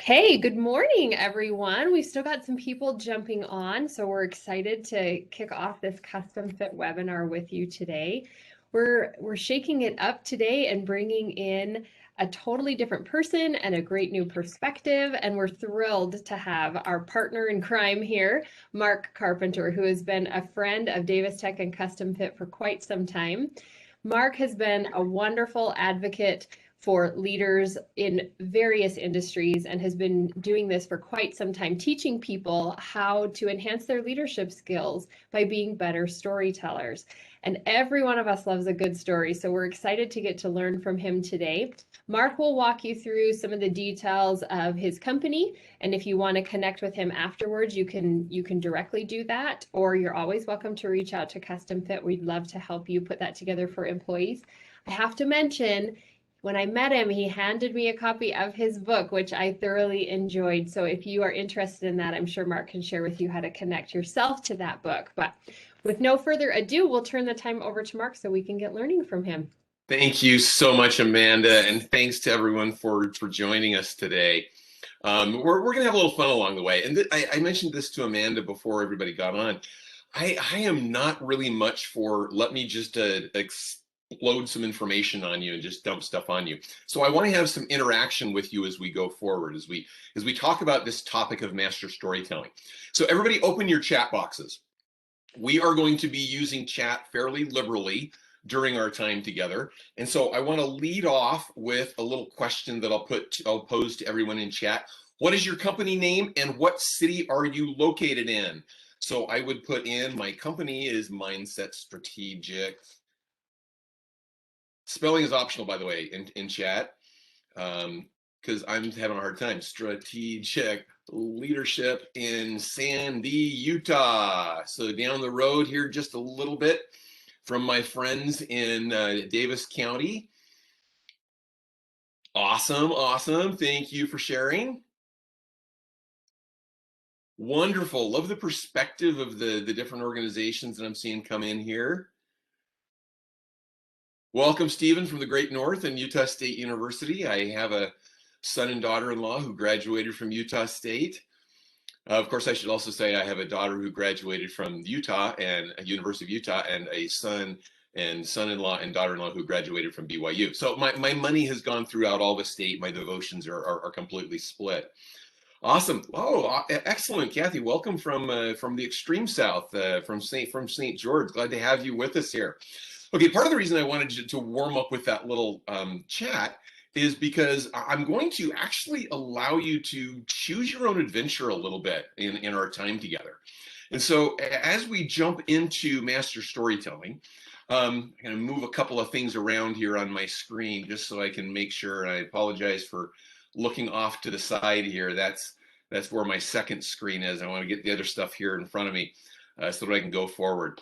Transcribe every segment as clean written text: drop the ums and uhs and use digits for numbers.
Hey, good morning, everyone. We've still got some people jumping on, so we're excited to kick off this custom fit webinar with you today. We're shaking it up today and bringing in a totally different person and a great new perspective, and we're thrilled to have our partner in crime here, Mark Carpenter, who has been a friend of Davis Tech and Custom Fit for quite some time. Mark has been a wonderful advocate for leaders in various industries and has been doing this for quite some time, teaching people how to enhance their leadership skills by being better storytellers. And every one of us loves a good story, so we're excited to get to learn from him today. Mark will walk you through some of the details of his company, and if you want to connect with him afterwards, you can directly do that, or you're always welcome to reach out to Custom Fit. We'd love to help you put that together for employees. I have to mention, when I met him, he handed me a copy of his book, which I thoroughly enjoyed. So if you are interested in that, I'm sure Mark can share with you how to connect yourself to that book. But with no further ado, we'll turn the time over to Mark so we can get learning from him. Thank you so much, Amanda, and thanks to everyone for joining us today. We're going to have a little fun along the way. And I mentioned this to Amanda before everybody got on. I am not really much for let me just explode some information on you and just dump stuff on you. So I want to have some interaction with you as we go forward, as we talk about this topic of master storytelling. So everybody open your chat boxes. We are going to be using chat fairly liberally during our time together. And so I want to lead off with a little question that I'll pose to everyone in chat. What is your company name and what city are you located in? So I would put in my company is Mindset Strategic. Spelling is optional, by the way, in chat, because I'm having a hard time. Strategic Leadership in Sandy, Utah. So down the road here just a little bit from my friends in Davis County. Awesome, awesome. Thank you for sharing. Wonderful. Love the perspective of the different organizations that I'm seeing come in here. Welcome, Stephen, from the Great North and Utah State University. I have a son and daughter-in-law who graduated from Utah State. Of course, I should also say I have a daughter who graduated from Utah and University of Utah, and a son and son-in-law and daughter-in-law who graduated from BYU. So my money has gone throughout all the state. My devotions are completely split. Awesome. Oh, excellent, Kathy. Welcome from the extreme south, from St. George. Glad to have you with us here. Okay, part of the reason I wanted to warm up with that little chat is because I'm going to actually allow you to choose your own adventure a little bit in our time together. And so as we jump into master storytelling, I'm going to move a couple of things around here on my screen just so I can make sure, and I apologize for looking off to the side here. That's where my second screen is. I want to get the other stuff here in front of me so that I can go forward.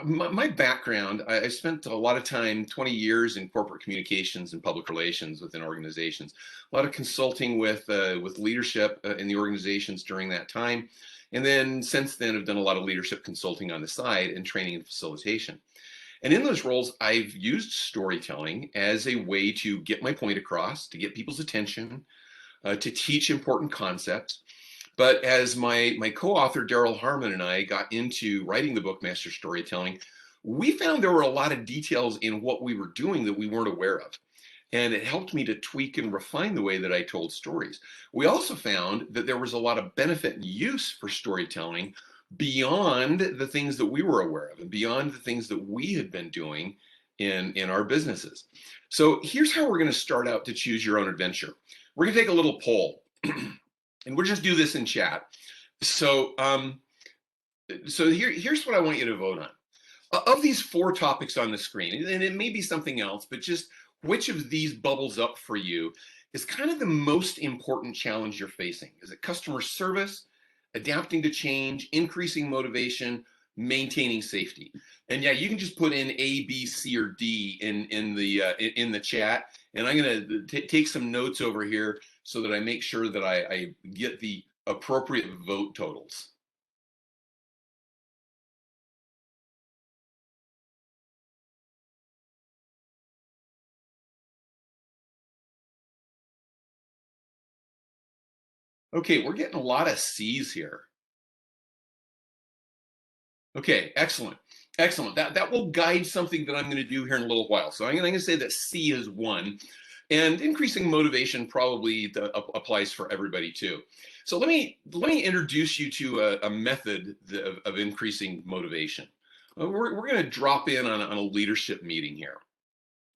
My background, I spent a lot of time, 20 years in corporate communications and public relations within organizations. A lot of consulting with leadership in the organizations during that time. And then since then, I've done a lot of leadership consulting on the side and training and facilitation. And in those roles, I've used storytelling as a way to get my point across, to get people's attention, to teach important concepts. But as my co-author Daryl Harmon and I got into writing the book Master Storytelling, we found there were a lot of details in what we were doing that we weren't aware of. And it helped me to tweak and refine the way that I told stories. We also found that there was a lot of benefit and use for storytelling beyond the things that we were aware of and beyond the things that we had been doing in our businesses. So here's how we're going to start out to choose your own adventure. We're going to take a little poll. And we'll just do this in chat. So, here's what I want you to vote on. Of these 4 topics on the screen, and it may be something else, but just which of these bubbles up for you is kind of the most important challenge you're facing? Is it customer service, adapting to change, increasing motivation, maintaining safety? And yeah, you can just put in A, B, C, or D in the chat. And I'm going to take some notes over here so that I make sure that I get the appropriate vote totals. Okay, we're getting a lot of C's here. Okay, excellent. Excellent. That will guide something that I'm going to do here in a little while. So I'm going to say that C is one, and increasing motivation probably applies for everybody too. So let me introduce you to a method of increasing motivation. We're going to drop in on a leadership meeting here,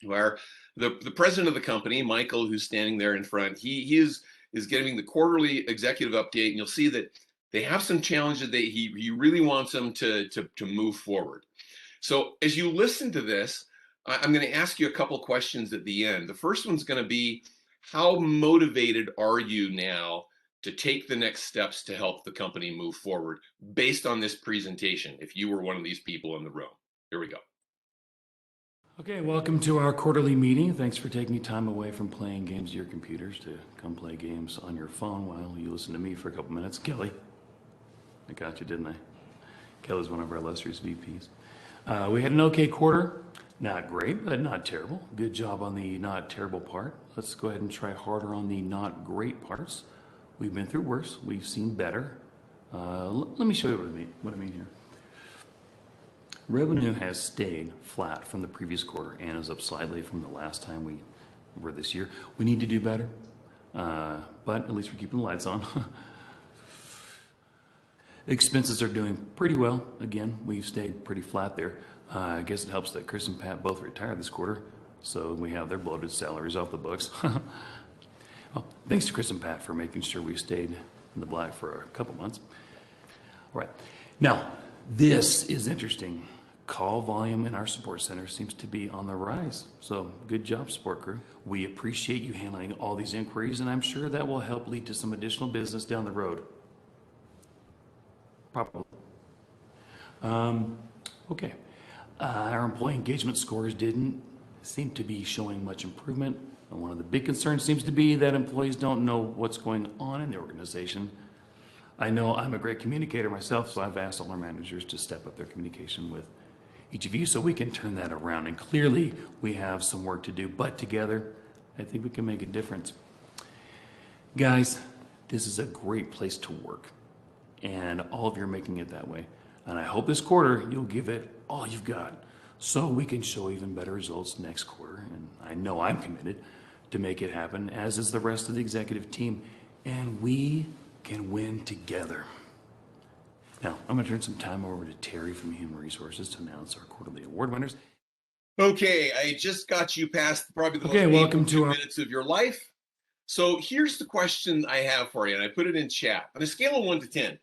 where the president of the company, Michael, who's standing there in front, he is giving the quarterly executive update, and you'll see that they have some challenges that he really wants them to move forward. So as you listen to this, I'm going to ask you a couple questions at the end. The first one's going to be, how motivated are you now to take the next steps to help the company move forward based on this presentation, if you were one of these people in the room? Here we go. Okay, welcome to our quarterly meeting. Thanks for taking time away from playing games to your computers to come play games on your phone while you listen to me for a couple minutes. Kelly, I got you, didn't I? Kelly's one of our illustrious VPs. We had an okay quarter. Not great, but not terrible. Good job on the not terrible part. Let's go ahead and try harder on the not great parts. We've been through worse. We've seen better. Let me show you what I mean here. Revenue has stayed flat from the previous quarter and is up slightly from the last time we were this year. We need to do better, but at least we're keeping the lights on. Expenses are doing pretty well. Again, we've stayed pretty flat there. I guess it helps that Chris and Pat both retired this quarter, so we have their bloated salaries off the books. Well, thanks to Chris and Pat for making sure we stayed in the black for a couple months. All right, now this is interesting. Call volume in our support center seems to be on the rise. So good job, support crew. We appreciate you handling all these inquiries, and I'm sure that will help lead to some additional business down the road. Probably. Okay. Our employee engagement scores didn't seem to be showing much improvement. And one of the big concerns seems to be that employees don't know what's going on in the organization. I know I'm a great communicator myself, so I've asked all our managers to step up their communication with each of you so we can turn that around. And clearly we have some work to do, but together I think we can make a difference. Guys, this is a great place to work, and all of you are making it that way. And I hope this quarter you'll give it all you've got so we can show even better results next quarter. And I know I'm committed to make it happen, as is the rest of the executive team, and we can win together. Now, I'm going to turn some time over to Terry from Human Resources to announce our quarterly award winners. Okay, I just got you past probably the most welcome to 2 minutes of your life. So here's the question I have for you, and I put it in chat. On a scale of 1 to 10,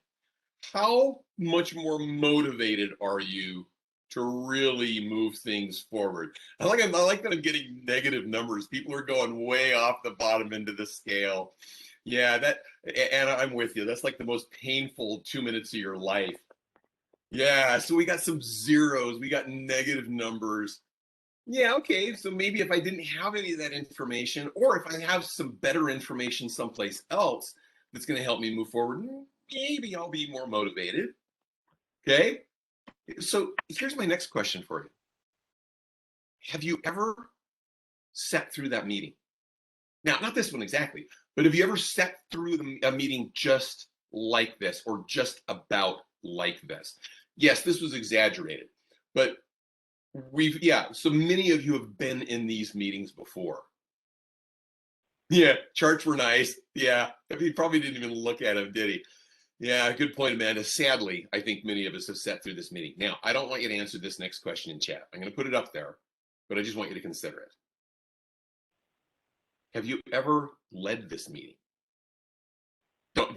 how much more motivated are you to really move things forward? I like that I'm getting negative numbers. People are going way off the bottom end of the scale. Yeah, and I'm with you. That's like the most painful 2 minutes of your life. Yeah, so we got some zeros, we got negative numbers. Yeah, okay, so maybe if I didn't have any of that information, or if I have some better information someplace else that's going to help me move forward, maybe I'll be more motivated. Okay, so here's my next question for you. Have you ever sat through that meeting? Now, not this one exactly, but have you ever sat through a meeting just like this, or just about like this? Yes, this was exaggerated, but so many of you have been in these meetings before. Yeah, charts were nice. Yeah, he probably didn't even look at them, did he? Yeah, good point, Amanda. Sadly, I think many of us have sat through this meeting. Now, I don't want you to answer this next question in chat. I'm going to put it up there, but I just want you to consider it. Have you ever led this meeting? Don't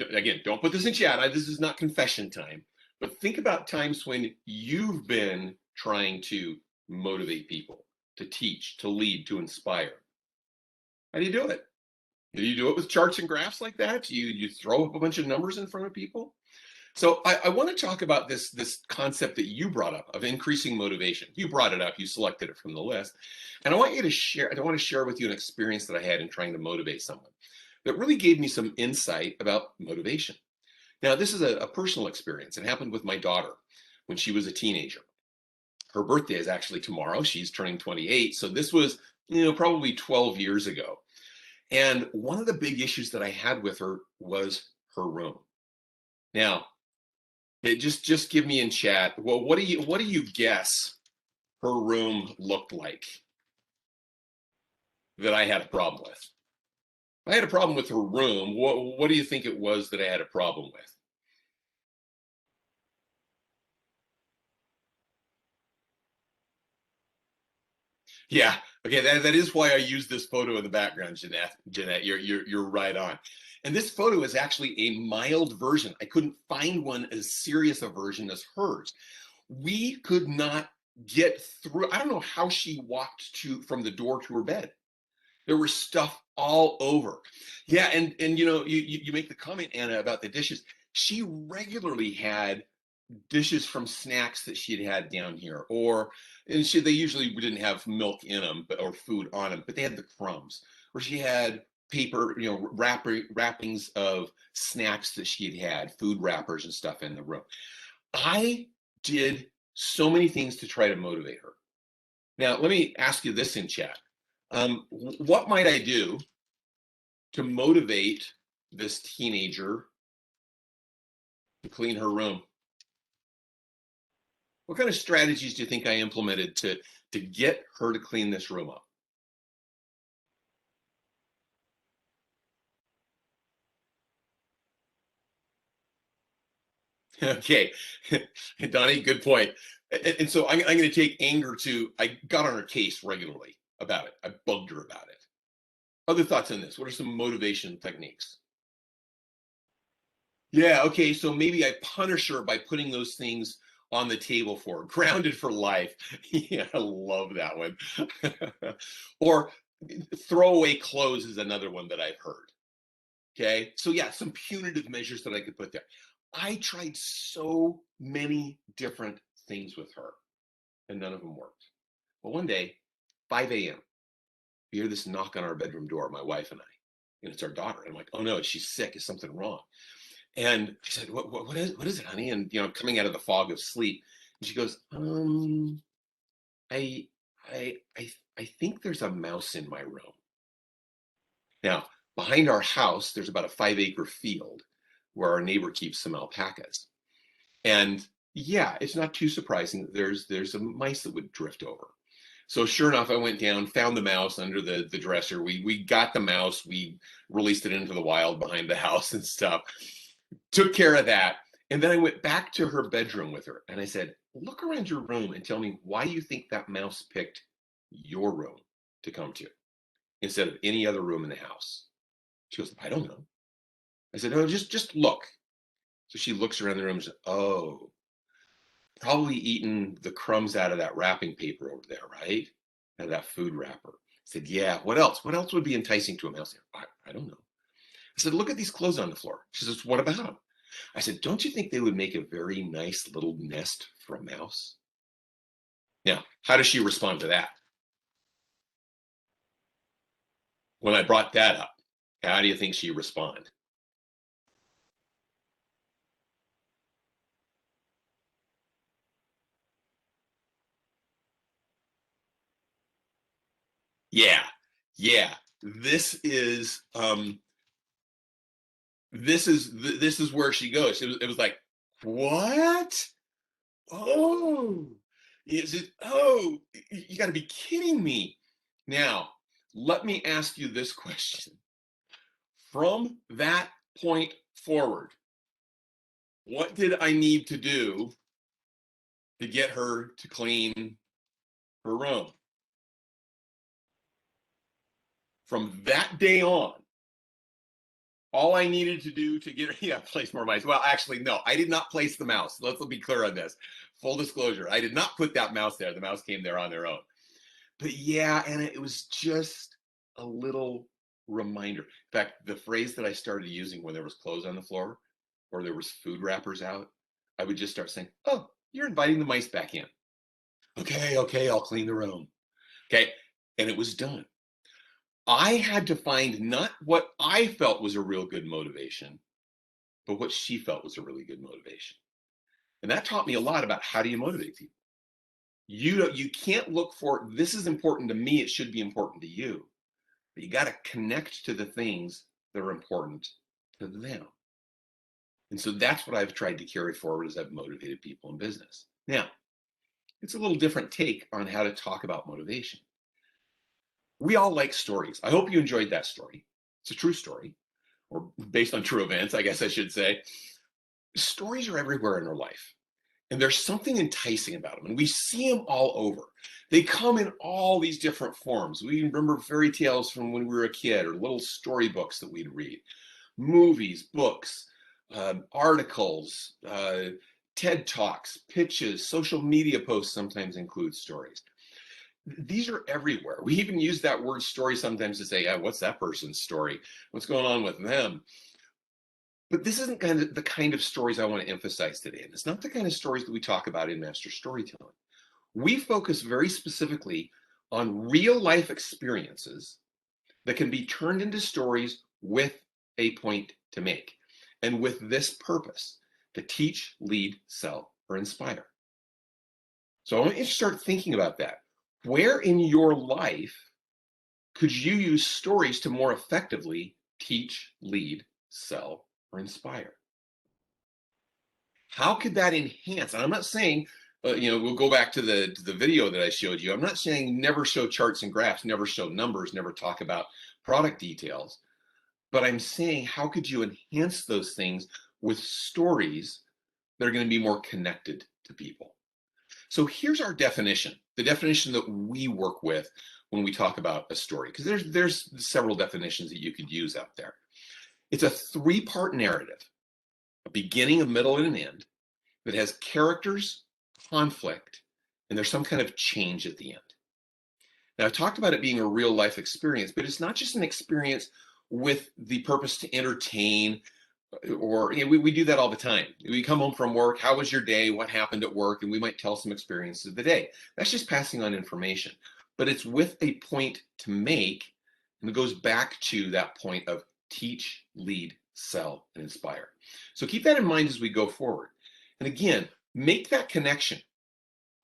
put this in chat. This is not confession time, but think about times when you've been trying to motivate people, to teach, to lead, to inspire. How do you do it? Do you do it with charts and graphs like that? Do you throw up a bunch of numbers in front of people? So I want to talk about this concept that you brought up of increasing motivation. You brought it up, you selected it from the list. And I want to share with you an experience that I had in trying to motivate someone that really gave me some insight about motivation. Now, this is a personal experience. It happened with my daughter when she was a teenager. Her birthday is actually tomorrow. She's turning 28. So this was, probably 12 years ago. And one of the big issues that I had with her was her room. Now, just give me in chat. Well, what do you guess her room looked like that I had a problem with? If I had a problem with her room, what do you think it was that I had a problem with? Yeah, okay, that is why I use this photo in the background, Jeanette. Jeanette, you're right on. And this photo is actually a mild version. I couldn't find one as serious a version as hers. We could not get through. I don't know how she walked from the door to her bed. There was stuff all over. Yeah, and you make the comment, Anna, about the dishes. She regularly had dishes from snacks that she'd had down here, and they usually didn't have milk in them, or food on them, but they had the crumbs. Or she had paper, wrappings of snacks that she'd had, food wrappers and stuff in the room. I did so many things to try to motivate her. Now, let me ask you this in chat. What might I do to motivate this teenager to clean her room? What kind of strategies do you think I implemented to get her to clean this room up? Okay, Donnie, good point. And so I'm going to take anger to, I got on her case regularly about it. I bugged her about it. Other thoughts on this? What are some motivation techniques? Yeah, okay, so maybe I punish her by putting those things on the table for her. Grounded for life. Yeah, I love that one. Or throw away clothes is another one that I've heard. Okay, so yeah, some punitive measures that I could put there. I tried so many different things with her, and none of them worked. But one day, 5 a.m., we hear this knock on our bedroom door, my wife and I, and it's our daughter. I'm like, oh no, she's sick. Is something wrong? And I said, what is it, honey? And coming out of the fog of sleep, and she goes, I I I think there's a mouse in my room. Now, behind our house, there's about a 5-acre field where our neighbor keeps some alpacas. And yeah, it's not too surprising that there's some mice that would drift over. So sure enough, I went down, found the mouse under the dresser. We got the mouse, we released it into the wild behind the house and stuff. Took care of that. And then I went back to her bedroom with her and I said, look around your room and tell me why you think that mouse picked your room to come to instead of any other room in the house. She goes, I don't know. I said, no, just look. So she looks around the room and says, oh, probably eating the crumbs out of that wrapping paper over there, right? Out of that food wrapper. I said, yeah, what else? What else would be enticing to a mouse? I don't know. I said, look at these clothes on the floor. She says, what about them? I said, don't you think they would make a very nice little nest for a mouse? Now, how does she respond to that? When I brought that up, how do you think she responded? Yeah, yeah. This is where she goes. It was like, what? Oh, is it? Oh, you got to be kidding me. Now, let me ask you this question. From that point forward, what did I need to do to get her to clean her room? From that day on, all I needed to do to get her, yeah, place more mice. Well, actually, no, I did not place the mouse. Let's be clear on this. Full disclosure, I did not put that mouse there. The mouse came there on their own. But yeah, and it was just a little reminder. In fact, the phrase that I started using when there was clothes on the floor or there was food wrappers out, I would just start saying, oh, you're inviting the mice back in. Okay, I'll clean the room. Okay, and it was done. I had to find not what I felt was a real good motivation, but what she felt was a really good motivation. And that taught me a lot about how do you motivate people. You can't look for, this is important to me, it should be important to you. But you got to connect to the things that are important to them. And so that's what I've tried to carry forward as I've motivated people in business. Now, it's a little different take on how to talk about motivation. We all like stories. I hope you enjoyed that story. It's a true story, or based on true events, I guess I should say. Stories are everywhere in our life, and there's something enticing about them, and we see them all over. They come in all these different forms. We remember fairy tales from when we were a kid, or little storybooks that we'd read, movies, books, articles, TED Talks, pitches, social media posts sometimes include stories. These are everywhere. We even use that word story sometimes to say, yeah, what's that person's story? What's going on with them? But this isn't the kind of stories I want to emphasize today. And it's not the kind of stories that we talk about in Master Storytelling. We focus very specifically on real life experiences that can be turned into stories with a point to make, and with this purpose: to teach, lead, sell, or inspire. So I want you to start thinking about that. Where in your life could you use stories to more effectively teach, lead, sell, or inspire? How could that enhance? And I'm not saying, we'll go back to the video that I showed you. I'm not saying never show charts and graphs, never show numbers, never talk about product details. But I'm saying, how could you enhance those things with stories that are going to be more connected to people? So here's our definition, the definition that we work with when we talk about a story, because there's several definitions that you could use out there. It's a three-part narrative, a beginning, a middle, and an end, that has characters, conflict, and there's some kind of change at the end. Now, I've talked about it being a real life experience, but it's not just an experience with the purpose to entertain, or we do that all the time. We come home from work, how was your day, what happened at work, and we might tell some experiences of the day. That's just passing on information, but it's with a point to make, and it goes back to that point of teach, lead, sell, and inspire. So keep that in mind as we go forward. And again, make that connection.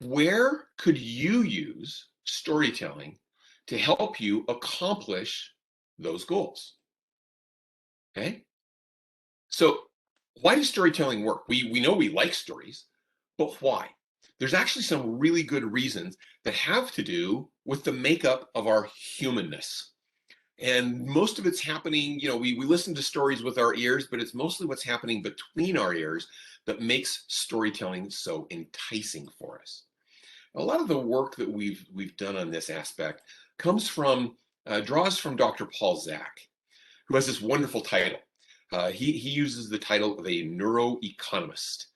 Where could you use storytelling to help you accomplish those goals? Okay. So why does storytelling work? We know we like stories, but why? There's actually some really good reasons that have to do with the makeup of our humanness. And most of it's happening, we listen to stories with our ears, but it's mostly what's happening between our ears that makes storytelling so enticing for us. A lot of the work that we've done on this aspect comes from, draws from Dr. Paul Zak, who has this wonderful title. He uses the title of a neuroeconomist.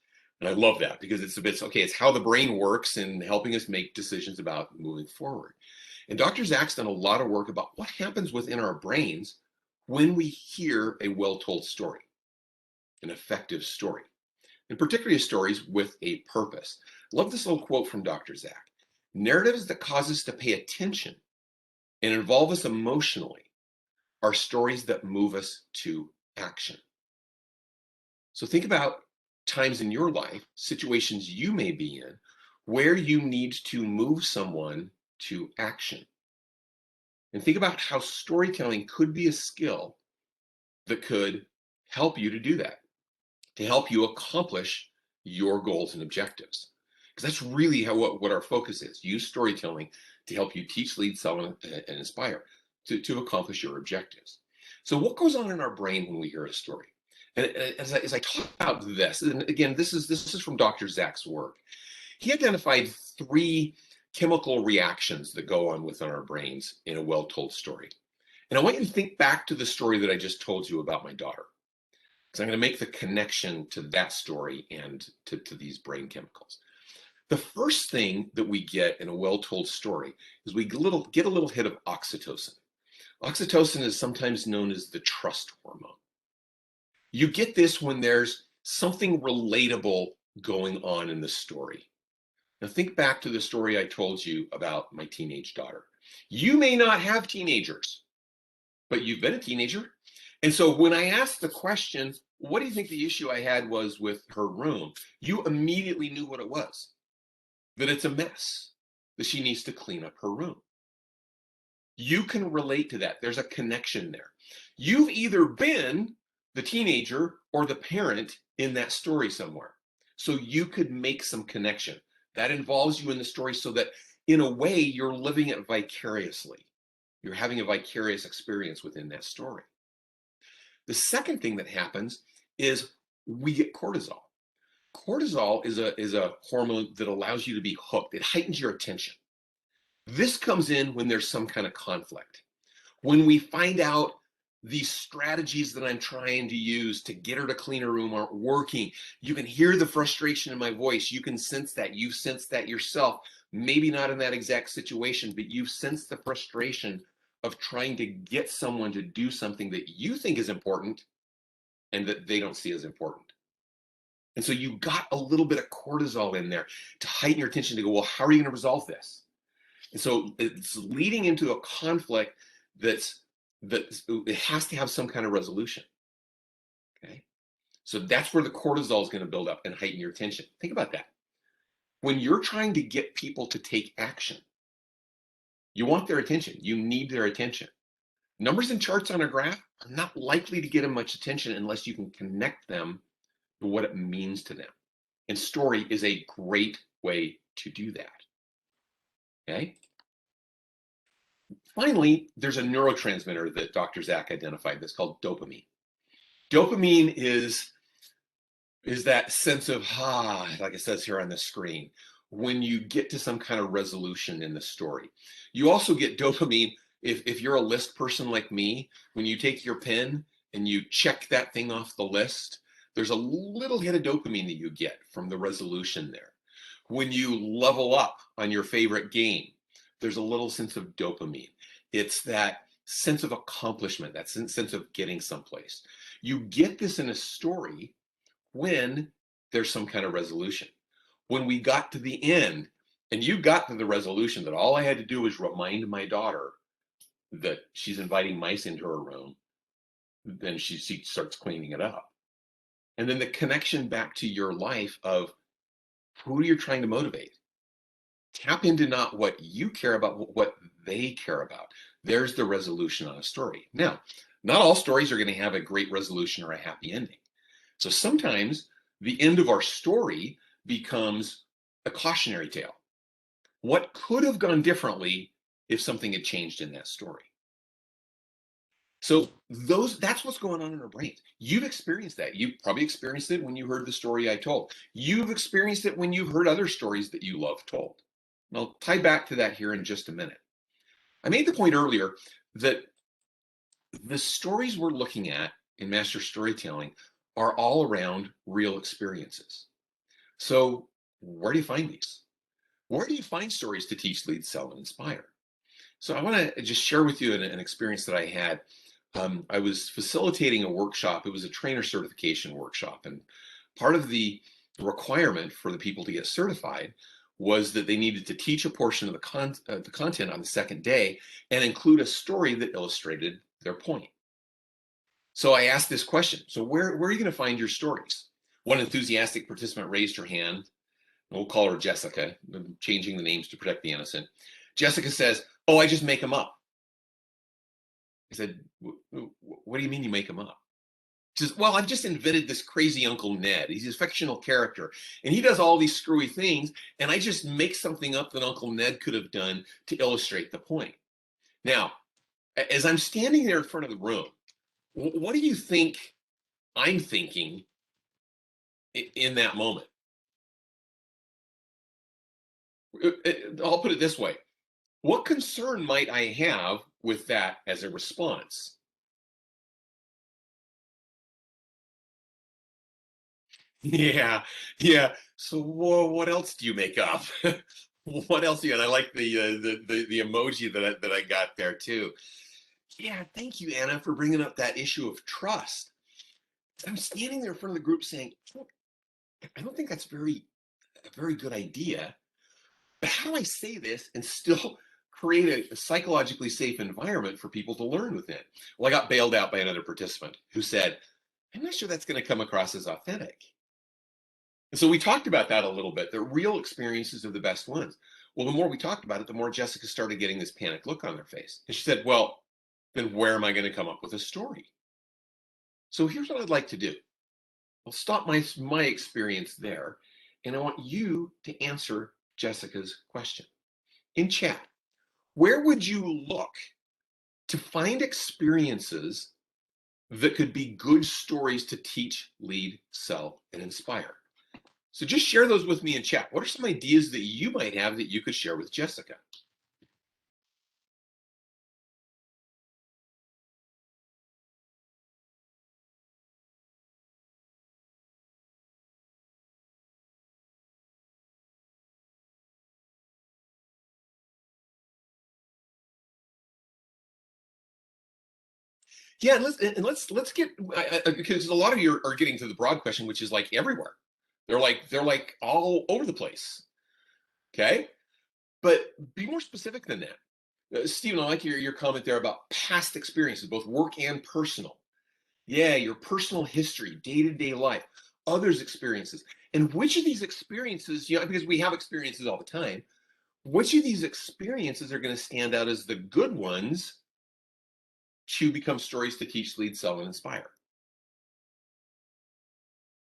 And I love that because it's how the brain works in helping us make decisions about moving forward. And Dr. Zak's done a lot of work about what happens within our brains when we hear a well-told story, an effective story, and particularly stories with a purpose. I love this little quote from Dr. Zak. Narratives that cause us to pay attention and involve us emotionally are stories that move us to action. So think about times in your life, situations you may be in, where you need to move someone to action. And think about how storytelling could be a skill that could help you to do that, to help you accomplish your goals and objectives. Because that's really what our focus is. Use storytelling to help you teach, lead, sell, and inspire to accomplish your objectives. So what goes on in our brain when we hear a story? And as I talk about this, and again, this is from Dr. Zak's work. He identified 3 chemical reactions that go on within our brains in a well-told story. And I want you to think back to the story that I just told you about my daughter, because I'm going to make the connection to that story and to these brain chemicals. The first thing that we get in a well-told story is we get a little hit of oxytocin. Oxytocin is sometimes known as the trust hormone. You get this when there's something relatable going on in the story. Now think back to the story I told you about my teenage daughter. You may not have teenagers, but you've been a teenager. And so when I asked the question, what do you think the issue I had was with her room? You immediately knew what it was, that it's a mess, that she needs to clean up her room. You can relate to that. There's a connection there. You've either been the teenager or the parent in that story somewhere. So you could make some connection. That involves you in the story so that in a way you're living it vicariously. You're having a vicarious experience within that story. The second thing that happens is we get cortisol. Cortisol is a hormone that allows you to be hooked. It heightens your attention. This comes in when there's some kind of conflict. When we find out these strategies that I'm trying to use to get her to clean her room aren't working, you can hear the frustration in my voice. You can sense that. You've sensed that yourself. Maybe not in that exact situation, but you've sensed the frustration of trying to get someone to do something that you think is important and that they don't see as important. And so you got a little bit of cortisol in there to heighten your attention to go, well, how are you going to resolve this? And so it's leading into a conflict that it has to have some kind of resolution. Okay. So that's where the cortisol is going to build up and heighten your attention. Think about that. When you're trying to get people to take action, you want their attention. You need their attention. Numbers and charts on a graph are not likely to get them much attention unless you can connect them to what it means to them. And story is a great way to do that. Okay. Finally, there's a neurotransmitter that Dr. Zach identified that's called dopamine. Dopamine is that sense of, like it says here on the screen, when you get to some kind of resolution in the story. You also get dopamine if you're a list person like me, when you take your pen and you check that thing off the list, there's a little hit of dopamine that you get from the resolution there. When you level up on your favorite game, there's a little sense of dopamine. It's that sense of accomplishment, that sense of getting someplace. You get this in a story when there's some kind of resolution. When we got to the end and you got to the resolution that all I had to do was remind my daughter that she's inviting mice into her room, then she starts cleaning it up. And then the connection back to your life of who you're trying to motivate. Tap into not what you care about, but what they care about. There's the resolution on a story. Now, not all stories are going to have a great resolution or a happy ending. So sometimes the end of our story becomes a cautionary tale. What could have gone differently if something had changed in that story? So that's what's going on in our brains. You've experienced that. You probably experienced it when you heard the story I told. You've experienced it when you've heard other stories that you love told. And I'll tie back to that here in just a minute. I made the point earlier that the stories we're looking at in master storytelling are all around real experiences. So where do you find these? Where do you find stories to teach, lead, sell, and inspire? So I want to just share with you an experience that I had. I was facilitating a workshop. It was a trainer certification workshop. And part of the requirement for the people to get certified was that they needed to teach a portion of the content on the second day and include a story that illustrated their point. So I asked this question. So where are you going to find your stories? One enthusiastic participant raised her hand. We'll call her Jessica. I'm changing the names to protect the innocent. Jessica says, "Oh, I just make them up." I said, "What do you mean you make them up?" She says, "Well, I've just invented this crazy Uncle Ned. He's a fictional character, and he does all these screwy things, and I just make something up that Uncle Ned could have done to illustrate the point." Now, as I'm standing there in front of the room, what do you think I'm thinking in that moment? I'll put it this way. What concern might I have with that as a response? Yeah, yeah. So what else do you make up? What else do you? And I like the emoji that I got there too. Yeah, thank you, Anna, for bringing up that issue of trust. I'm standing there in front of the group saying, I don't think that's a very good idea. But how do I say this and still create a psychologically safe environment for people to learn within? Well, I got bailed out by another participant who said, "I'm not sure that's going to come across as authentic." And so we talked about that a little bit. The real experiences are the best ones. Well, the more we talked about it, the more Jessica started getting this panic look on her face. And she said, "Well, then where am I going to come up with a story?" So here's what I'd like to do. I'll stop my experience there, and I want you to answer Jessica's question. In chat, where would you look to find experiences that could be good stories to teach, lead, sell, and inspire? So just share those with me in chat. What are some ideas that you might have that you could share with Jessica? Yeah, let's get because a lot of you are getting to the broad question, which is like everywhere. They're like all over the place. Okay, but be more specific than that. Stephen, I like your comment there about past experiences, both work and personal. Yeah, your personal history, day-to-day life, others' experiences. And which of these experiences, because we have experiences all the time, which of these experiences are going to stand out as the good ones to become stories to teach, lead, sell, and inspire?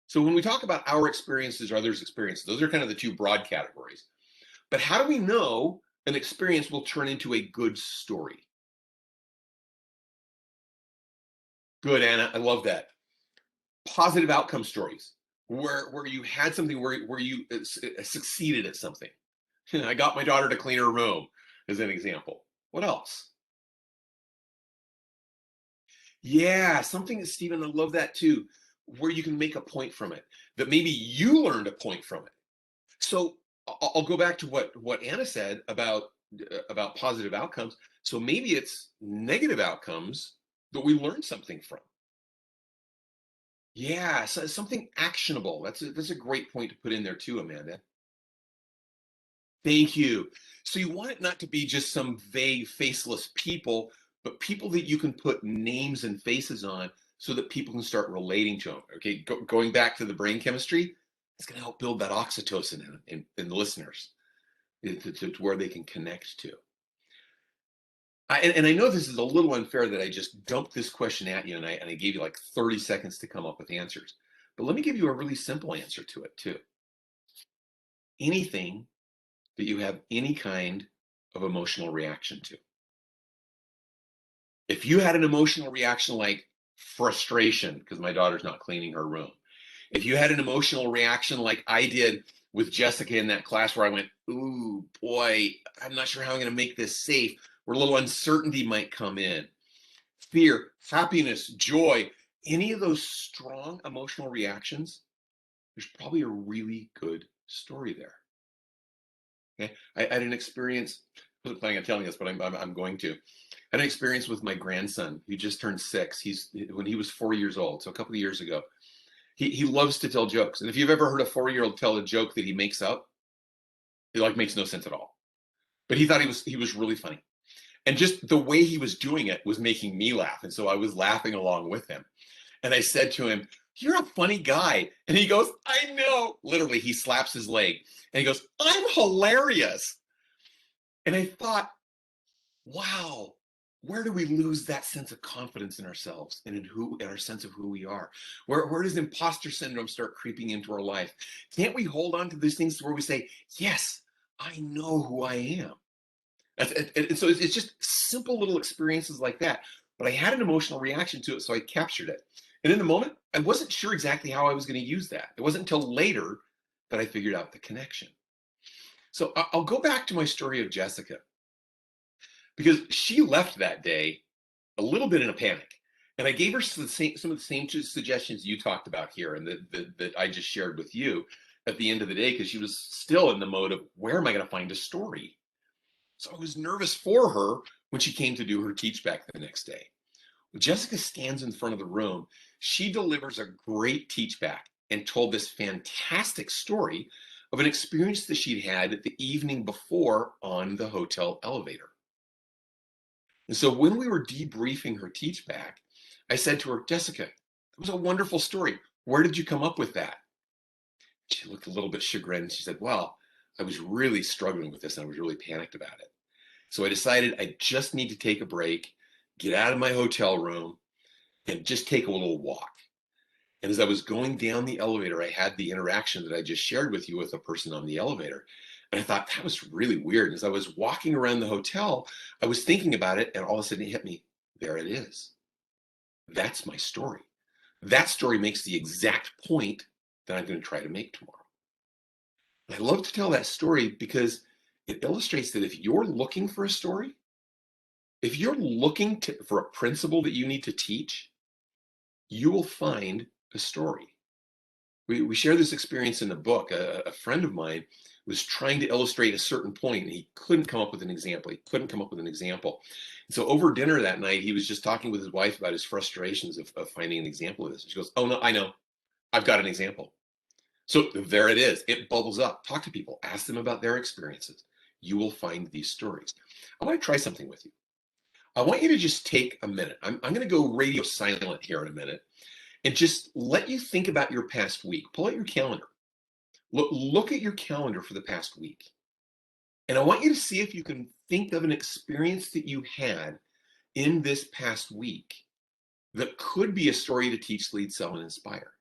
So when we talk about our experiences or others' experiences, those are kind of the two broad categories. But how do we know an experience will turn into a good story? Good, Anna. I love that. Positive outcome stories where you had something where you succeeded at something. I got my daughter to clean her room as an example. What else? Yeah, something that Stephen, I love that too, where you can make a point from it, that maybe you learned a point from it. So I'll go back to what Anna said about positive outcomes. So maybe it's negative outcomes that we learn something from. Yeah, so something actionable. That's a great point to put in there too, Amanda. Thank you. So you want it not to be just some vague, faceless people, but people that you can put names and faces on so that people can start relating to them. Okay, going back to the brain chemistry, it's going to help build that oxytocin in the listeners to where they can connect to. And I know this is a little unfair that I just dumped this question at you and I gave you like 30 seconds to come up with answers. But let me give you a really simple answer to it too. Anything that you have any kind of emotional reaction to. If you had an emotional reaction like frustration because my daughter's not cleaning her room, if you had an emotional reaction like I did with Jessica in that class where I went, ooh, boy, I'm not sure how I'm going to make this safe, where a little uncertainty might come in, fear, happiness, joy, any of those strong emotional reactions, there's probably a really good story there. Okay, I had an experience. I wasn't planning on telling this, but I'm going to. I had an experience with my grandson. He just turned 6. When he was 4 years old, so a couple of years ago. He loves to tell jokes, and if you've ever heard a 4-year-old tell a joke that he makes up, it like makes no sense at all. But he thought he was really funny, and just the way he was doing it was making me laugh, and so I was laughing along with him. And I said to him, "You're a funny guy," and he goes, "I know." Literally, he slaps his leg, and he goes, "I'm hilarious." And I thought, wow, where do we lose that sense of confidence in ourselves and in our sense of who we are? Where does imposter syndrome start creeping into our life? Can't we hold on to these things where we say, yes, I know who I am? And so it's just simple little experiences like that. But I had an emotional reaction to it, so I captured it. And in the moment, I wasn't sure exactly how I was going to use that. It wasn't until later that I figured out the connection. So I'll go back to my story of Jessica, because she left that day a little bit in a panic. And I gave her some of the same suggestions you talked about here and that I just shared with you at the end of the day, because she was still in the mode of, where am I going to find a story? So I was nervous for her when she came to do her teach back the next day. When Jessica stands in front of the room, she delivers a great teach back and told this fantastic story of an experience that she'd had the evening before on the hotel elevator. And so when we were debriefing her teach back, I said to her, "Jessica, it was a wonderful story. Where did you come up with that?" She looked a little bit chagrined. She said, "Well, I was really struggling with this and I was really panicked about it. So I decided I just need to take a break, get out of my hotel room, and just take a little walk. And as I was going down the elevator, I had the interaction that I just shared with you with a person on the elevator. And I thought that was really weird. As I was walking around the hotel, I was thinking about it, and all of a sudden it hit me. There it is. That's my story. That story makes the exact point that I'm going to try to make tomorrow. I love to tell that story because it illustrates that if you're looking for a story, if you're looking for a principle that you need to teach, you will find a story. We share this experience in the book. A friend of mine was trying to illustrate a certain point, and he couldn't come up with an example. He couldn't come up with an example. And so over dinner that night, he was just talking with his wife about his frustrations of finding an example of this. And she goes, "Oh, no, I know. I've got an example." So there it is. It bubbles up. Talk to people. Ask them about their experiences. You will find these stories. I want to try something with you. I want you to just take a minute. I'm going to go radio silent here in a minute and just let you think about your past week. Pull out your calendar. Look at your calendar for the past week. And I want you to see if you can think of an experience that you had in this past week that could be a story to teach, lead, sell, and inspire.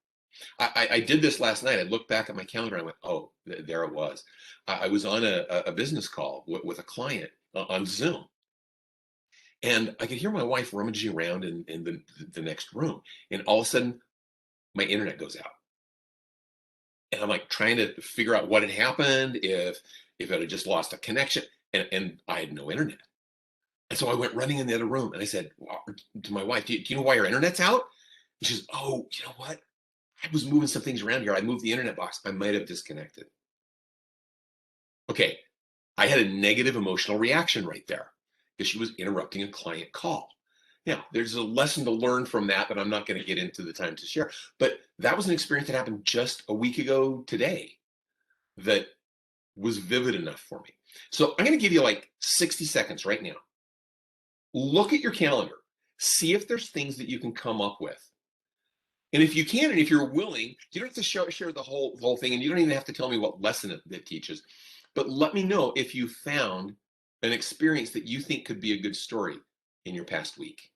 I did this last night. I looked back at my calendar and I went, oh, there it was. I was on a business call with a client on Zoom. And I could hear my wife rummaging around in the next room. And all of a sudden, my internet goes out. And I'm like trying to figure out what had happened, if it had just lost a connection. And I had no internet. And so I went running in the other room and I said to my wife, do you know why your internet's out? And she says, oh, you know what? I was moving some things around here. I moved the internet box. I might have disconnected. Okay. I had a negative emotional reaction right there because she was interrupting a client call. Now, there's a lesson to learn from that, but I'm not going to get into the time to share. But that was an experience that happened just a week ago today that was vivid enough for me. So I'm going to give you like 60 seconds right now. Look at your calendar. See if there's things that you can come up with. And if you can, and if you're willing, you don't have to share the whole thing, and you don't even have to tell me what lesson it teaches. But let me know if you found an experience that you think could be a good story in your past week.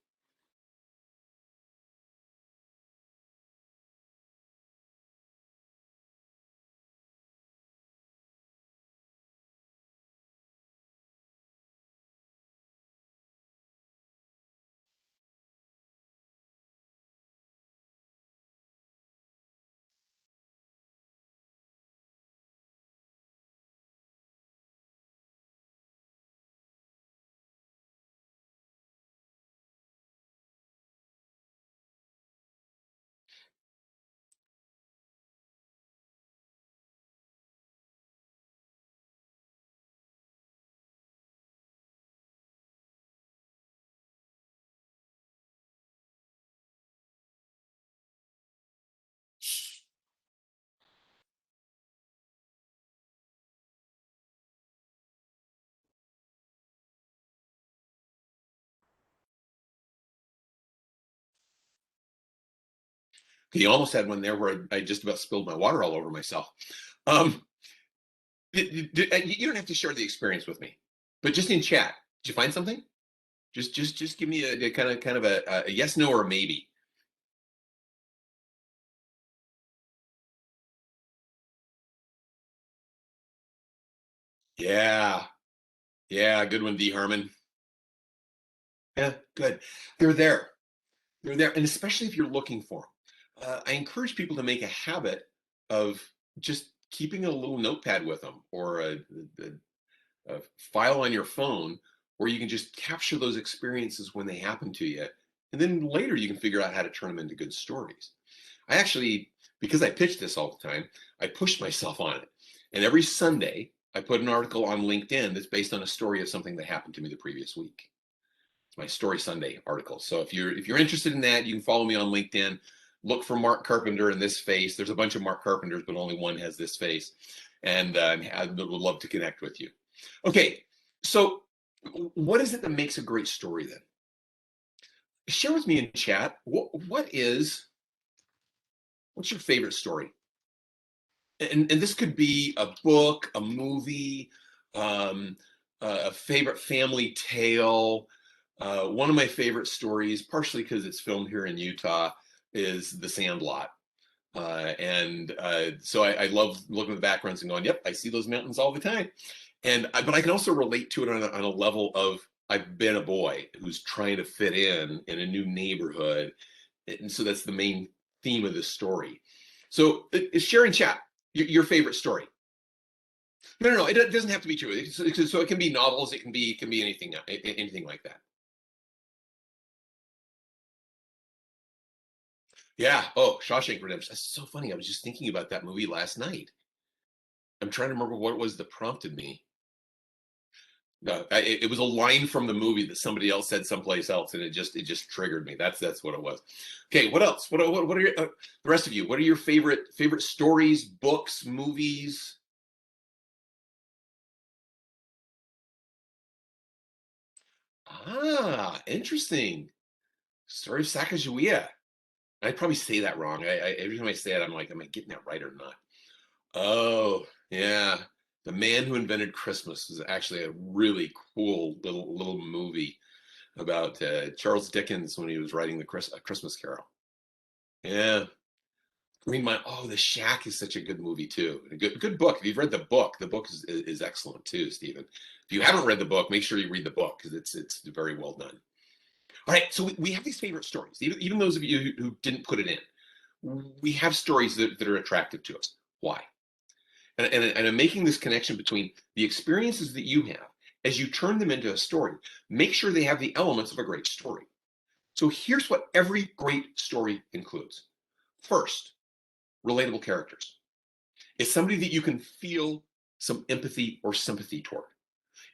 You almost had one there where I just about spilled my water all over myself. Um, you don't have to share the experience with me, but just in chat, did you find something? Just give me a kind of a yes, no, or a maybe. Yeah, yeah, good one, D. Harmon. Yeah, good. They're there. They're there, and especially if you're looking for them. I encourage people to make a habit of just keeping a little notepad with them or a file on your phone where you can just capture those experiences when they happen to you. And then later you can figure out how to turn them into good stories. I actually, because I pitch this all the time, I pushed myself on it. And every Sunday, I put an article on LinkedIn that's based on a story of something that happened to me the previous week. It's my Story Sunday article. So if you're interested in that, you can follow me on LinkedIn. Look for Mark Carpenter in this face. There's a bunch of Mark Carpenters, but only one has this face. And I would love to connect with you. Okay, so what is it that makes a great story then? Share with me in chat. What's your favorite story? And this could be a book, a movie, a favorite family tale, One of my favorite stories, partially because it's filmed here in Utah, is The Sandlot. So I love looking at the backgrounds and going, yep, I see those mountains all the time. But I can also relate to it on a level of I've been a boy who's trying to fit in a new neighborhood. And so that's the main theme of this story. So share in chat your favorite story. No, it doesn't have to be true. So it can be novels. It can be anything like that. Yeah. Oh, Shawshank Redemption. That's so funny. I was just thinking about that movie last night. I'm trying to remember what it was that prompted me. No, it was a line from the movie that somebody else said someplace else, and it just triggered me. That's what it was. Okay, what else? What are your, the rest of you? What are your favorite stories, books, movies? Ah, interesting. Story of Sacagawea. I probably say that wrong. Every time I say it, I'm like, am I getting that right or not? Oh, yeah. The Man Who Invented Christmas is actually a really cool little movie about Charles Dickens when he was writing A Christmas Carol. Yeah. Green Mile. Oh, The Shack is such a good movie too. A good book. If you've read the book is excellent too, Stephen. If you haven't read the book, make sure you read the book because it's very well done. All right, so we have these favorite stories. Even those of you who didn't put it in, we have stories that are attractive to us. Why? And I'm making this connection between the experiences that you have as you turn them into a story. Make sure they have the elements of a great story. So here's what every great story includes. First, relatable characters. It's somebody that you can feel some empathy or sympathy toward.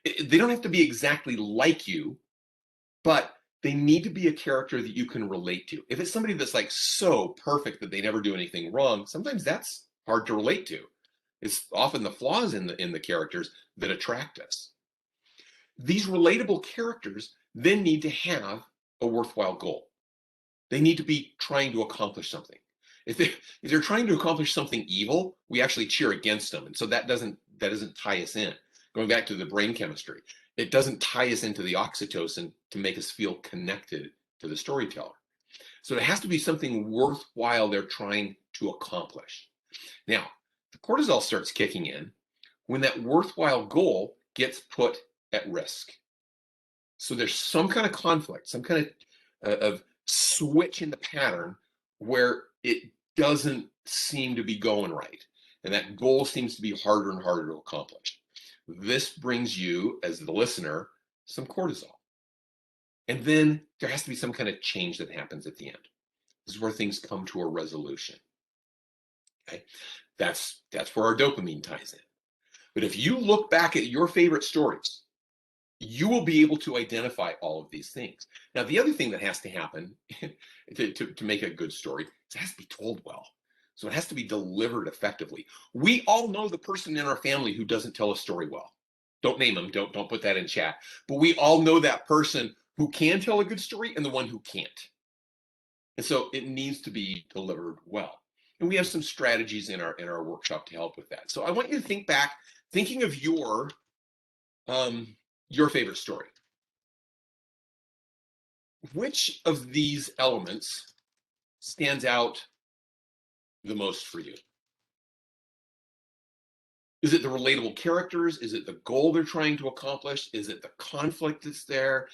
They don't have to be exactly like you, but they need to be a character that you can relate to. If it's somebody that's like so perfect that they never do anything wrong, sometimes that's hard to relate to. It's often the flaws in the characters that attract us. These relatable characters then need to have a worthwhile goal. They need to be trying to accomplish something. If they're trying to accomplish something evil, we actually cheer against them, and so that doesn't tie us in. Going back to the brain chemistry, it doesn't tie us into the oxytocin to make us feel connected to the storyteller. So it has to be something worthwhile they're trying to accomplish. Now, the cortisol starts kicking in when that worthwhile goal gets put at risk. So there's some kind of conflict, some kind of switch in the pattern where it doesn't seem to be going right. And that goal seems to be harder and harder to accomplish. This brings you, as the listener, some cortisol. And then there has to be some kind of change that happens at the end. This is where things come to a resolution. Okay? That's where our dopamine ties in. But if you look back at your favorite stories, you will be able to identify all of these things. Now, the other thing that has to happen to make a good story is it has to be told well. So it has to be delivered effectively. We all know the person in our family who doesn't tell a story well. Don't name them. Don't put that in chat. But we all know that person who can tell a good story and the one who can't. And so it needs to be delivered well. And we have some strategies in our workshop to help with that. So I want you to think back, thinking of your favorite story. Which of these elements stands out the most for you? Is it the relatable characters? Is it the goal they're trying to accomplish? Is it the conflict that's there?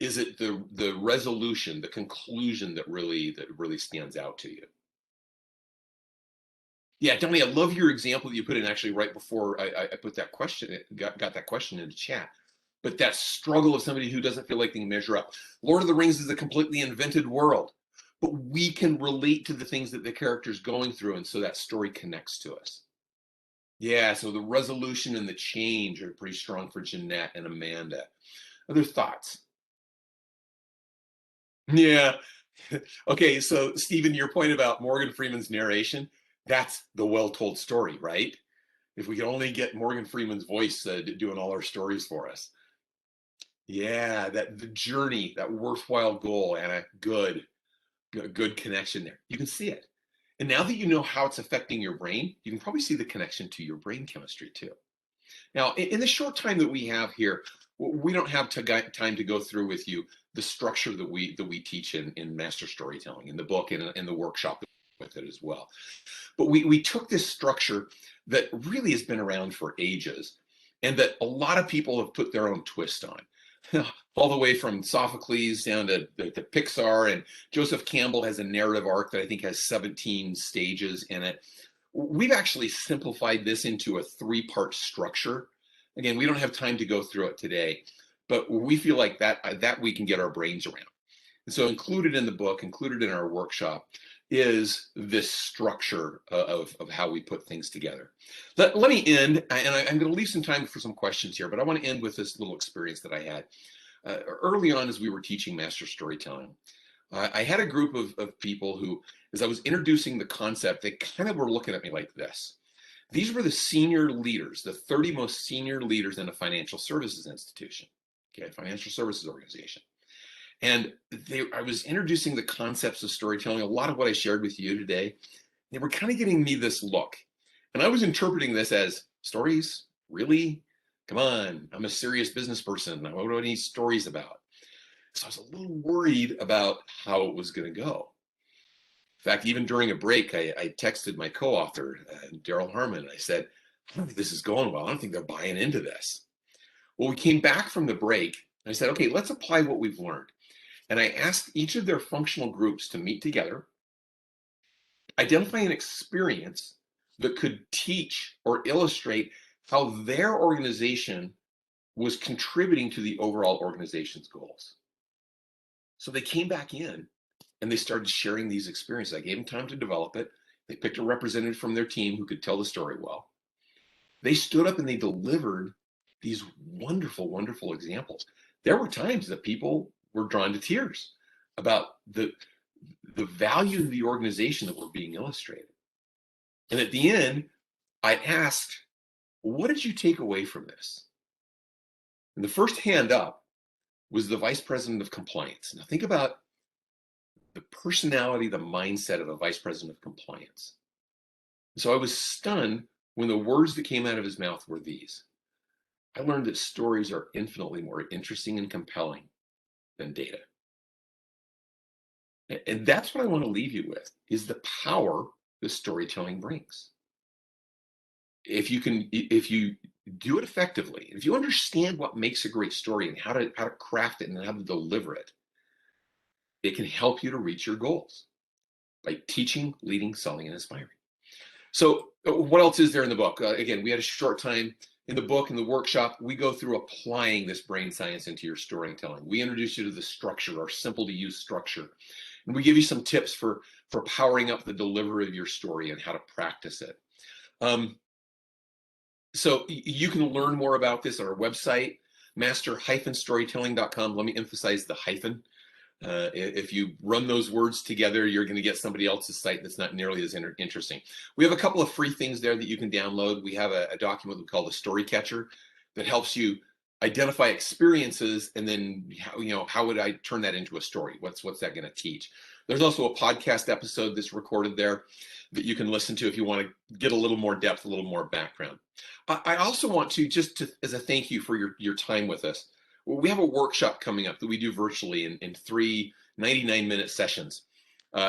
Is it the resolution, the conclusion that really stands out to you? Yeah, Donnie, I love your example that you put in actually right before I put that question, got that question into chat. But that struggle of somebody who doesn't feel like they can measure up. Lord of the Rings is a completely invented world, but we can relate to the things that the character's going through, and so that story connects to us. Yeah, so the resolution and the change are pretty strong for Jeanette and Amanda. Other thoughts? Yeah. Okay, so Stephen, your point about Morgan Freeman's narration, that's the well-told story, right? If we could only get Morgan Freeman's voice doing all our stories for us. Yeah, that the journey, that worthwhile goal, Anna, good connection there. You can see it. And now that you know how it's affecting your brain, you can probably see the connection to your brain chemistry too. Now, in the short time that we have here, we don't have time to go through with you the structure that we teach in master storytelling, in the book and in the workshop with it as well. But we took this structure that really has been around for ages and that a lot of people have put their own twist on. All the way from Sophocles down to Pixar, and Joseph Campbell has a narrative arc that I think has 17 stages in it. We've actually simplified this into a 3-part structure. Again, we don't have time to go through it today, but we feel like that we can get our brains around. And so included in the book, included in our workshop, is this structure of how we put things together. Let me end, and I'm going to leave some time for some questions here, but I want to end with this little experience that I had. Early on as we were teaching master storytelling, I had a group of people who, as I was introducing the concept, they kind of were looking at me like this. These were the senior leaders, the 30 most senior leaders in a financial services institution, okay, financial services organization. And I was introducing the concepts of storytelling, a lot of what I shared with you today. They were kind of giving me this look. And I was interpreting this as, stories? Really? Come on, I'm a serious business person. What do I need stories about? So I was a little worried about how it was going to go. In fact, even during a break, I texted my co-author, Daryl Harmon. I said, I don't think this is going well. I don't think they're buying into this. Well, we came back from the break. And I said, okay, let's apply what we've learned. And I asked each of their functional groups to meet together, identify an experience that could teach or illustrate how their organization was contributing to the overall organization's goals. So they came back in and they started sharing these experiences. I gave them time to develop it. They picked a representative from their team who could tell the story well. They stood up and they delivered these wonderful, wonderful examples. There were times that people were drawn to tears about the value of the organization that were being illustrated. And at the end, I asked, what did you take away from this? And the first hand up was the vice president of compliance. Now think about the personality, the mindset of a vice president of compliance. So I was stunned when the words that came out of his mouth were these. I learned that stories are infinitely more interesting and compelling than data. And that's what I want to leave you with, is the power that storytelling brings. If you do it effectively, if you understand what makes a great story and how to craft it and how to deliver it, it can help you to reach your goals by teaching, leading, selling, and inspiring. So what else is there in the book? Again, we had a short time. In the book, in the workshop, we go through applying this brain science into your storytelling. We introduce you to the structure, our simple to use structure. And we give you some tips for powering up the delivery of your story and how to practice it. So you can learn more about this at our website, master-storytelling.com. Let me emphasize the hyphen. If you run those words together, you're going to get somebody else's site that's not nearly as interesting. We have a couple of free things there that you can download. We have a document we call the Story Catcher that helps you identify experiences and then how would I turn that into a story? What's that going to teach? There's also a podcast episode that's recorded there that you can listen to if you want to get a little more depth, a little more background. I also want to, as a thank you for your time with us, we have a workshop coming up that we do virtually in 3 99-minute sessions,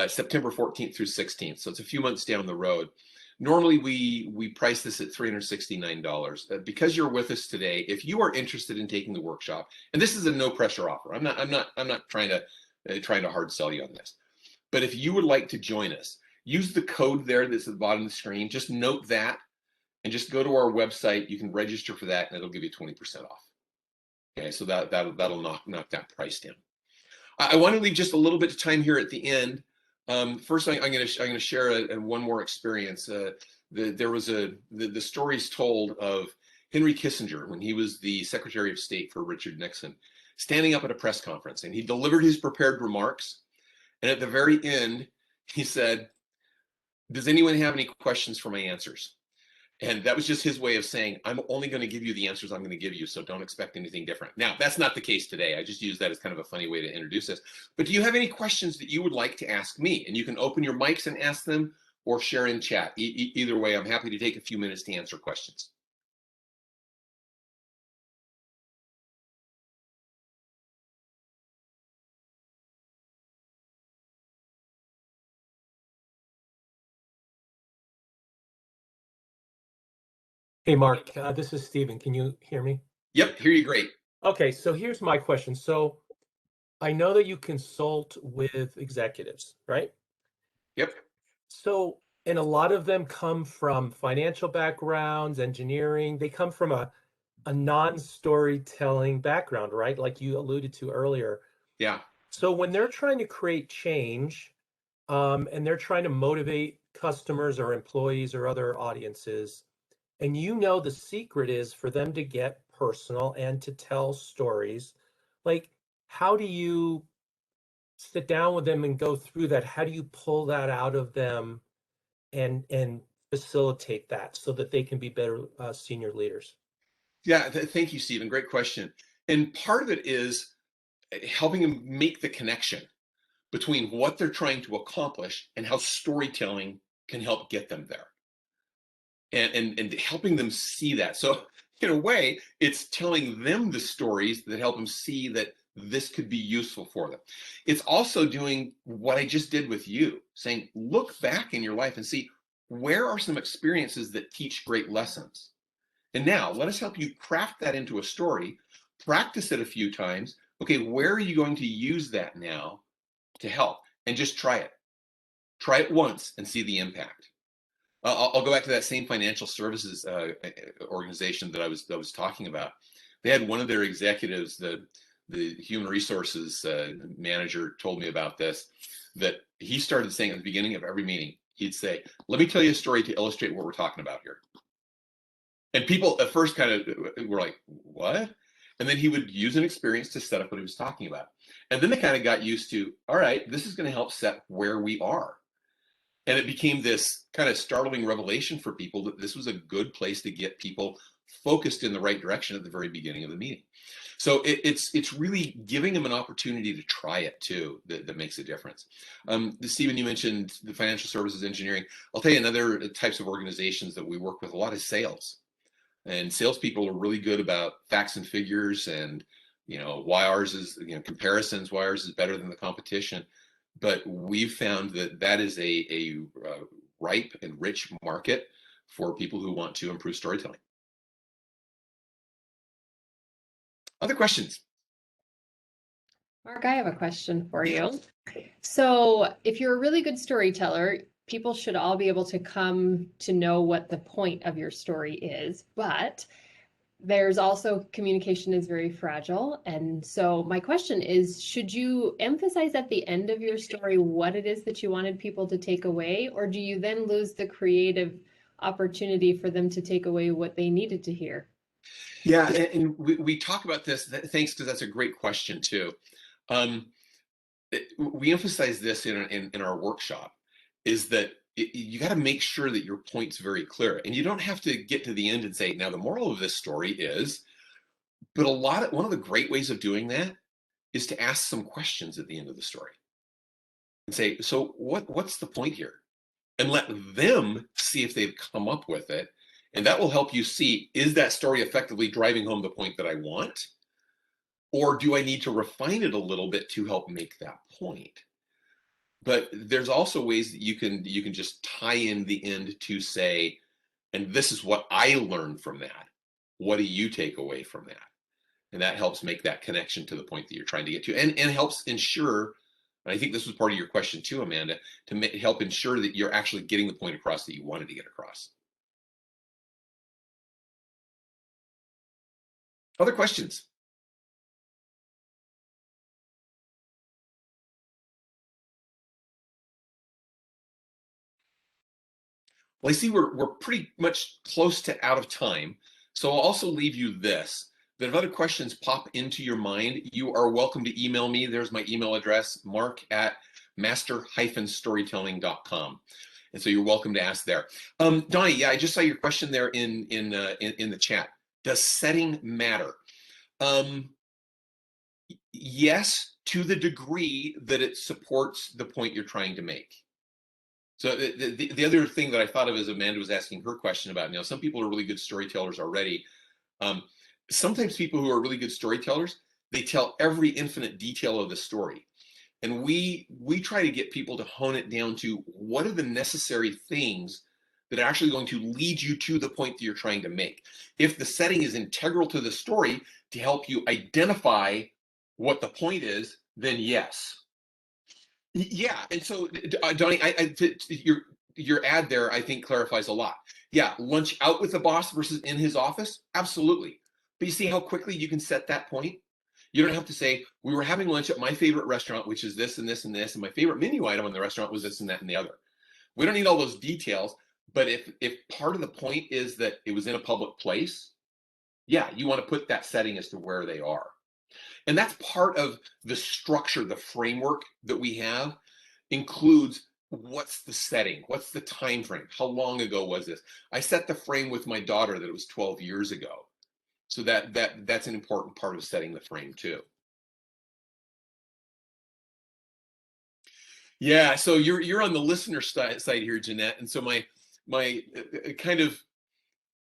September 14th through 16th. So it's a few months down the road. Normally we price this at $369. Because you're with us today, if you are interested in taking the workshop, and this is a no pressure offer. I'm not trying to hard sell you on this. But if you would like to join us, use the code there that's at the bottom of the screen. Just note that and just go to our website. You can register for that and it'll give you 20% off. Okay, so that'll knock that price down. I want to leave just a little bit of time here at the end. First, I'm going to share one more experience. There was the stories told of Henry Kissinger when he was the Secretary of State for Richard Nixon, standing up at a press conference, and he delivered his prepared remarks. And at the very end, he said, "Does anyone have any questions for my answers?" And that was just his way of saying, I'm only going to give you the answers I'm going to give you, so don't expect anything different. Now, that's not the case today. I just use that as kind of a funny way to introduce this. But do you have any questions that you would like to ask me? And you can open your mics and ask them or share in chat. Either way, I'm happy to take a few minutes to answer questions. Hey, Mark, this is Steven. Can you hear me? Yep, hear you great. Okay, so here's my question. So I know that you consult with executives, right? Yep. So, and a lot of them come from financial backgrounds, engineering. They come from a non-storytelling background, right? Like you alluded to earlier. Yeah. So when they're trying to create change, and they're trying to motivate customers or employees or other audiences, and you know the secret is for them to get personal and to tell stories. Like, how do you sit down with them and go through that? How do you pull that out of them and facilitate that so that they can be better senior leaders? Yeah, thank you, Stephen. Great question. And part of it is helping them make the connection between what they're trying to accomplish and how storytelling can help get them there. And helping them see that. So in a way, it's telling them the stories that help them see that this could be useful for them. It's also doing what I just did with you, saying, look back in your life and see where are some experiences that teach great lessons. And now let us help you craft that into a story, practice it a few times. Okay, where are you going to use that now to help? And just try it. Try it once and see the impact. I'll go back to that same financial services organization that I was talking about. They had one of their executives, the human resources manager, told me about this. That he started saying at the beginning of every meeting, he'd say, "Let me tell you a story to illustrate what we're talking about here." And people at first kind of were like, "What?" And then he would use an experience to set up what he was talking about. And then they kind of got used to, all right, this is going to help set where we are. And it became this kind of startling revelation for people that this was a good place to get people focused in the right direction at the very beginning of the meeting. So it's really giving them an opportunity to try it too that makes a difference. Stephen, you mentioned the financial services engineering. I'll tell you another types of organizations that we work with a lot is sales. And salespeople are really good about facts and figures and why ours is comparisons, why ours is better than the competition. But we've found that that is a ripe and rich market for people who want to improve storytelling. Other questions? Mark, I have a question for you. So, if you're a really good storyteller, people should all be able to come to know what the point of your story is. But there's also communication is very fragile. And so, my question is, should you emphasize at the end of your story what it is that you wanted people to take away, or do you then lose the creative opportunity for them to take away what they needed to hear? Yeah, and we talk about this. Thanks, because that's a great question too. Um, we emphasize this in our workshop, is that you got to make sure that your point's very clear, and you don't have to get to the end and say, now the moral of this story is. But one of the great ways of doing that is to ask some questions at the end of the story and say, so what's the point here? And let them see if they've come up with it. And that will help you see, is that story effectively driving home the point that I want? Or do I need to refine it a little bit to help make that point? But there's also ways that you can just tie in the end to say, and this is what I learned from that. What do you take away from that? And that helps make that connection to the point that you're trying to get to, and helps ensure, and I think this was part of your question too, Amanda, to help ensure that you're actually getting the point across that you wanted to get across. Other questions? Well, I see we're pretty much close to out of time. So I'll also leave you this, that if other questions pop into your mind, you are welcome to email me. There's my email address, mark@master-storytelling.com. And so you're welcome to ask there. Donnie, yeah, I just saw your question there in the chat. Does setting matter? Yes, to the degree that it supports the point you're trying to make. So the other thing that I thought of as Amanda was asking her question about, some people are really good storytellers already. Sometimes people who are really good storytellers, they tell every infinite detail of the story. And we try to get people to hone it down to what are the necessary things that are actually going to lead you to the point that you're trying to make. If the setting is integral to the story to help you identify what the point is, then yes. Yeah, and so Donnie, your ad there, I think, clarifies a lot. Yeah, lunch out with the boss versus in his office, absolutely. But you see how quickly you can set that point? You don't have to say, we were having lunch at my favorite restaurant, which is this and this and this, and my favorite menu item in the restaurant was this and that and the other. We don't need all those details, but if part of the point is that it was in a public place, yeah, you want to put that setting as to where they are. And that's part of the structure, the framework that we have includes what's the setting, what's the time frame, how long ago was this? I set the frame with my daughter that it was 12 years ago. So that's an important part of setting the frame too. Yeah, so you're on the listener side here, Jeanette, and so my kind of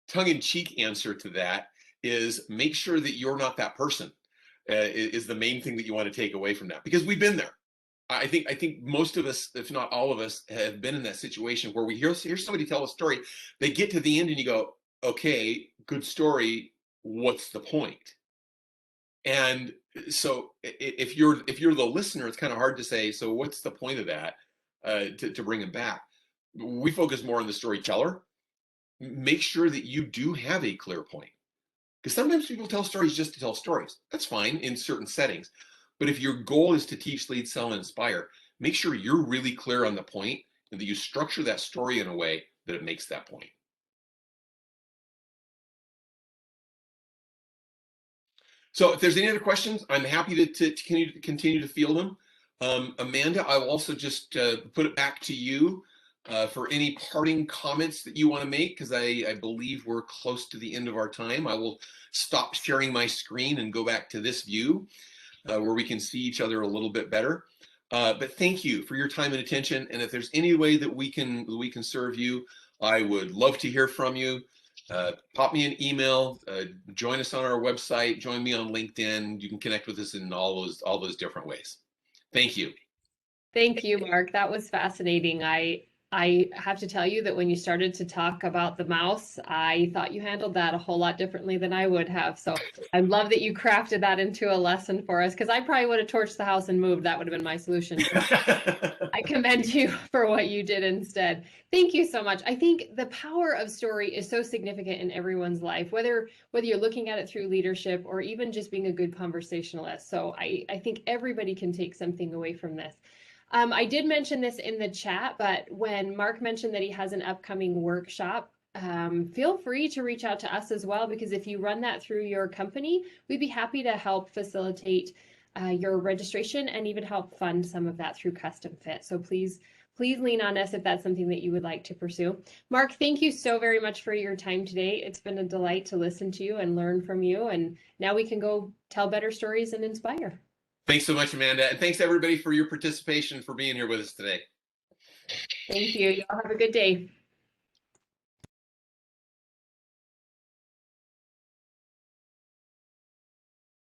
tongue-in-cheek answer to that is make sure that you're not that person. Is the main thing that you want to take away from that, because we've been there. I think most of us, if not all of us, have been in that situation where we hear somebody tell a story, they get to the end and you go, okay, good story, what's the point? And so if you're the listener, it's kind of hard to say, so what's the point of that, to bring them back? We focus more on the storyteller. Make sure that you do have a clear point. Because sometimes people tell stories just to tell stories. That's fine in certain settings. But if your goal is to teach, lead, sell, and inspire, make sure you're really clear on the point and that you structure that story in a way that it makes that point. So if there's any other questions, I'm happy to continue to field them. Amanda, I will also just put it back to you for any parting comments that you want to make, because I believe we're close to the end of our time. I will stop sharing my screen and go back to this view where we can see each other a little bit better. But thank you for your time and attention. And if there's any way that we can serve you, I would love to hear from you. Pop me an email, join us on our website, join me on LinkedIn. You can connect with us in all those different ways. Thank you. Thank you, Mark. That was fascinating. I have to tell you that when you started to talk about the mouse, I thought you handled that a whole lot differently than I would have. So I love that you crafted that into a lesson for us, because I probably would have torched the house and moved. That would have been my solution. I commend you for what you did instead. Thank you so much. I think the power of story is so significant in everyone's life, whether you're looking at it through leadership or even just being a good conversationalist. So I think everybody can take something away from this. I did mention this in the chat, but when Mark mentioned that he has an upcoming workshop, feel free to reach out to us as well, because if you run that through your company, we'd be happy to help facilitate your registration and even help fund some of that through Custom Fit. So please lean on us if that's something that you would like to pursue. Mark, thank you so very much for your time today. It's been a delight to listen to you and learn from you. And now we can go tell better stories and inspire. Thanks so much, Amanda. And thanks everybody for your participation, for being here with us today. Thank you. Y'all have a good day.